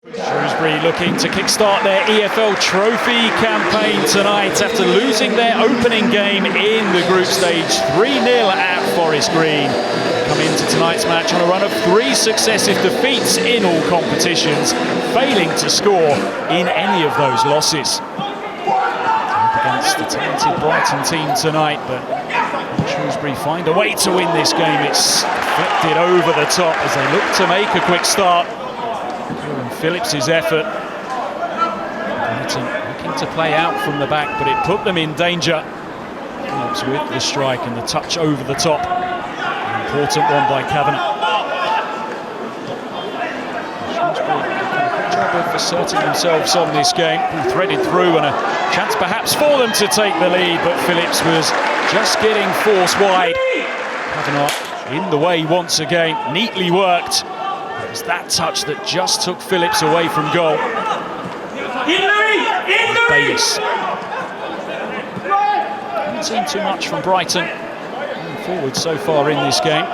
Shrewsbury looking to kickstart their EFL Trophy campaign tonight after losing their opening game in the group stage 3-0 at Forest Green. Come into tonight's match on a run of 3 successive defeats in all competitions, failing to score in any of those losses. Up against the talented Brighton team tonight, but Shrewsbury find a way to win this game. It's flipped it over the top as they look to make a quick start. Phillips' effort. Brighton looking to play out from the back, but it put them in danger. Phillips with the strike and the touch over the top. An important one by Kavanagh. Shrewsbury did a good job of asserting themselves on this game. Threaded through and a chance perhaps for them to take the lead, but Phillips was just getting force wide. Kavanagh in the way once again, neatly worked. It was that touch that just took Phillips away from goal. Bayliss. Haven't seen too much from Brighton going forward so far in this game.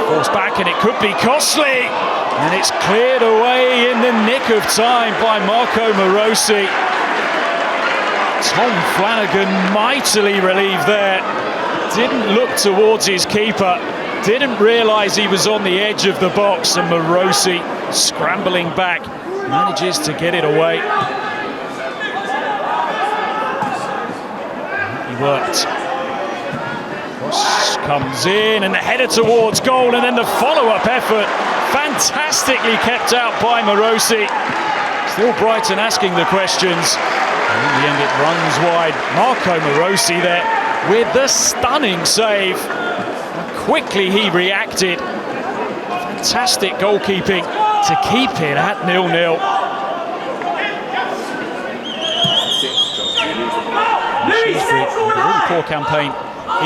Forced back and it could be costly. And it's cleared away in the nick of time by Marco Morosi. Tom Flanagan mightily relieved there. Didn't look towards his keeper, didn't realise he was on the edge of the box, and Morosi, scrambling back, manages to get it away. He worked. Cross comes in, and the header towards goal, and then the follow-up effort, fantastically kept out by Morosi. Still Brighton asking the questions, and in the end it runs wide. Marco Morosi there with the stunning save. And quickly he reacted. Fantastic goalkeeping to keep it at 0-0. Shrewsbury had a really poor campaign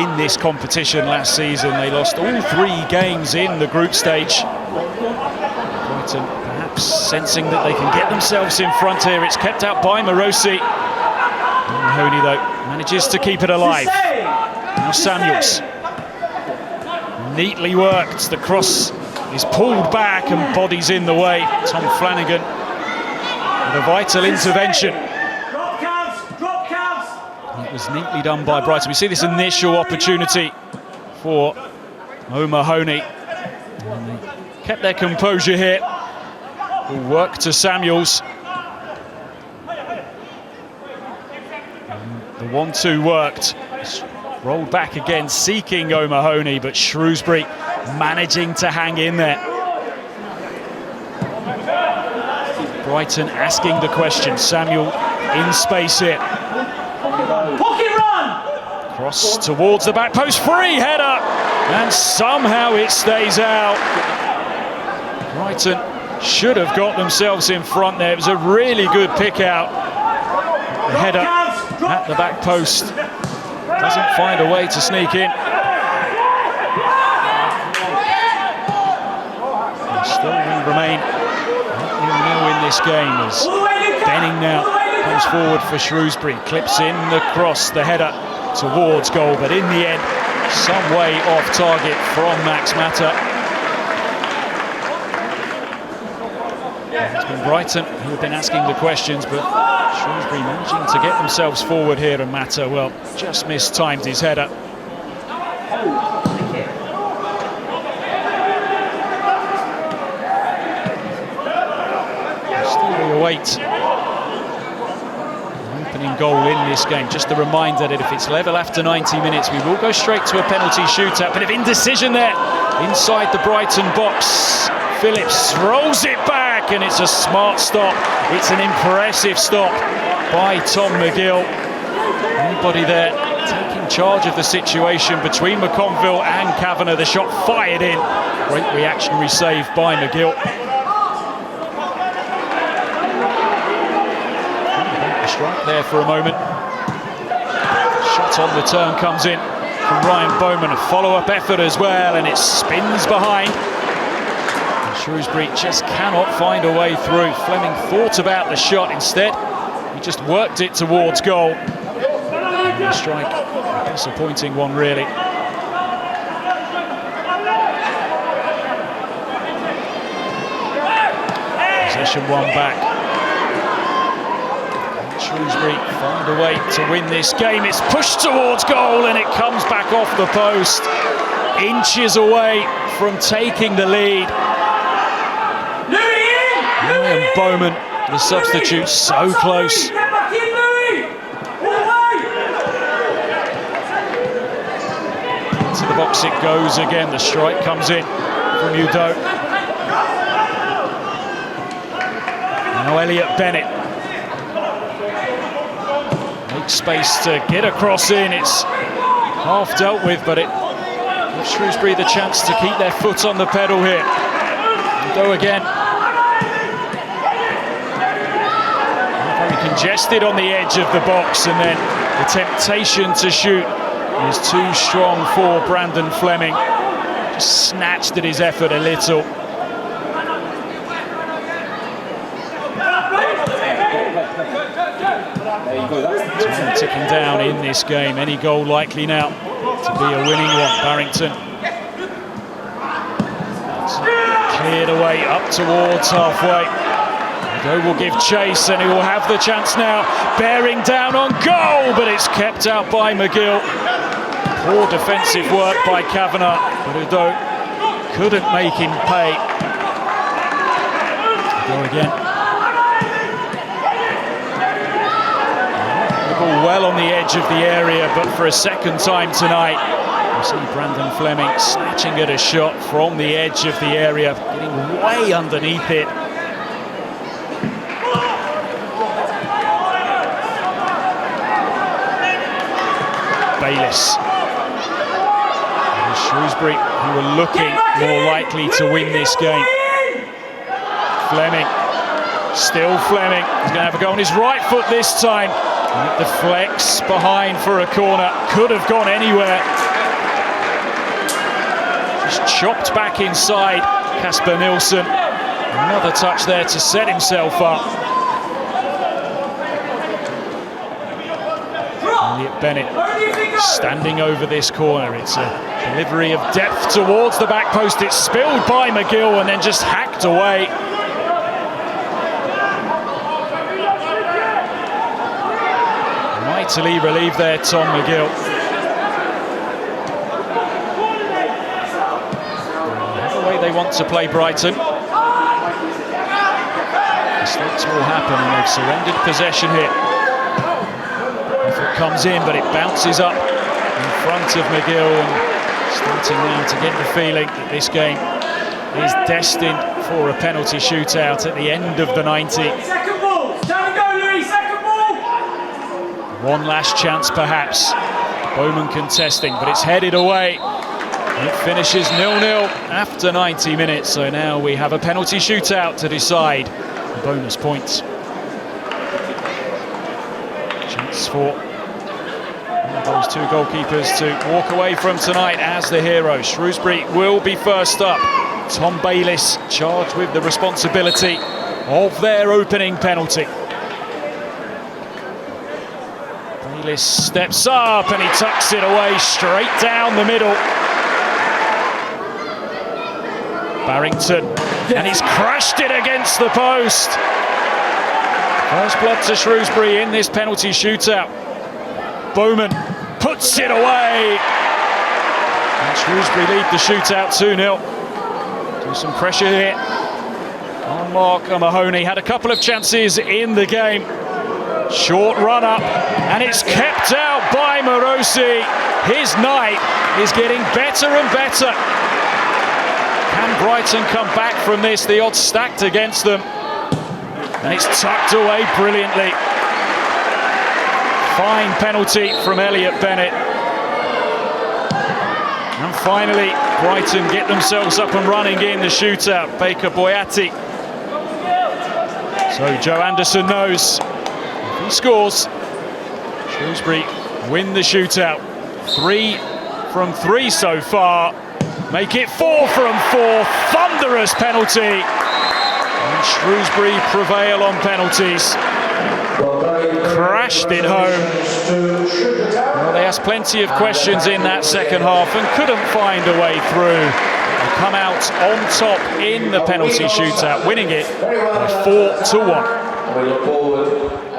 in this competition last season. They lost all 3 games in the group stage. Brighton perhaps sensing that they can get themselves in front here. It's kept out by Morosi. Mahoney though manages to keep it alive. Now Samuels. Neatly worked. The cross is pulled back and bodies in the way. Tom Flanagan with a vital intervention. It was neatly done by Brighton. We see this initial opportunity for O'Mahony. Kept their composure here. Will work to Samuels. The 1-2 worked. Rolled back again, seeking O'Mahony, but Shrewsbury managing to hang in there. Brighton asking the question. Samuel in space here. Pocket run! Cross towards the back post, free header, and somehow it stays out. Brighton should have got themselves in front there. It was a really good pick out. The header at the back post. Doesn't find a way to sneak in. And still will remain 0-0 in this game as Benning now comes forward for Shrewsbury. Clips in the cross, the header towards goal, but in the end, some way off target from Max Mata. It's been Brighton who have been asking the questions, but Shrewsbury managing to get themselves forward here, and Mata, well, just mistimed his header. Still we await an opening goal in this game. Just a reminder that if it's level after 90 minutes, we will go straight to a penalty shootout. Bit of indecision there inside the Brighton box. Phillips throws it back, and it's a smart stop. It's an impressive stop by Tom McGill. Anybody there taking charge of the situation between McConville and Kavanagh. The shot fired in. Great reactionary save by McGill. The strike there for a moment. Shot on the turn comes in from Ryan Bowman. A follow-up effort as well, and it spins behind. Shrewsbury just cannot find a way through. Fleming thought about the shot. Instead, he just worked it towards goal. And the strike, a disappointing one really. Division 1 back. Shrewsbury find a way to win this game. It's pushed towards goal and it comes back off the post. Inches away from taking the lead. And Bowman, the substitute, so close. To the box it goes again. The strike comes in from Udo. Now Elliot Bennett makes space to get a cross in. It's half dealt with, but it gives Shrewsbury the chance to keep their foot on the pedal here. Udo again. Very congested on the edge of the box, and then the temptation to shoot is too strong for Brandon Fleming. Just snatched at his effort a little. Time ticking down in this game. Any goal likely now to be a winning one. Barrington. It's cleared away up towards halfway. Udo will give chase and he will have the chance now. Bearing down on goal, but it's kept out by McGill. Poor defensive work by Kavanagh, but Udo couldn't make him pay. Udo again. The ball well on the edge of the area, but for a second time tonight, you see Brandon Fleming snatching at a shot from the edge of the area, getting way underneath it. Bayliss. Shrewsbury, who were looking more likely to win this game. Fleming, still Fleming. He's going to have a go on his right foot this time. And it deflects behind for a corner. Could have gone anywhere. Just chopped back inside Kasper Nilsson. Another touch there to set himself up. Elliot Bennett standing over this corner. It's a delivery of depth towards the back post. It's spilled by McGill and then just hacked away. Mightily relieved there, Tom McGill. The way they want to play Brighton. Mistakes will happen and they've surrendered possession here. Effort comes in, but it bounces up in front of McGill, and starting now to get the feeling that this game is destined for a penalty shootout at the end of the 90. Second ball! Time to go, Louis! Second ball! One last chance perhaps. Bowman contesting, but it's headed away. It finishes 0-0 after 90 minutes, so now we have a penalty shootout to decide the bonus points. Chance for those two goalkeepers to walk away from tonight as the heroes. Shrewsbury will be first up. Tom Bayliss charged with the responsibility of their opening penalty. Bayliss steps up and he tucks it away straight down the middle. Barrington, and he's crashed it against the post. First blood to Shrewsbury in this penalty shootout. Bowman puts it away. And Shrewsbury lead the shootout 2-0. Do some pressure here on Mark O'Mahony. Had a couple of chances in the game. Short run up, and it's kept out by Morosi. His night is getting better and better. Can Brighton come back from this? The odds stacked against them. And it's tucked away brilliantly. Fine penalty from Elliot Bennett. And finally, Brighton get themselves up and running in the shootout. Baker Boyati. So Joe Anderson knows if he scores, Shrewsbury win the shootout. 3 from 3 so far. Make it 4 from 4. Thunderous penalty. And Shrewsbury prevail on penalties. Crashed it home. Well, they asked plenty of questions in that second half and couldn't find a way through. They come out out on top in the penalty shootout, winning it by 4-1. We look forward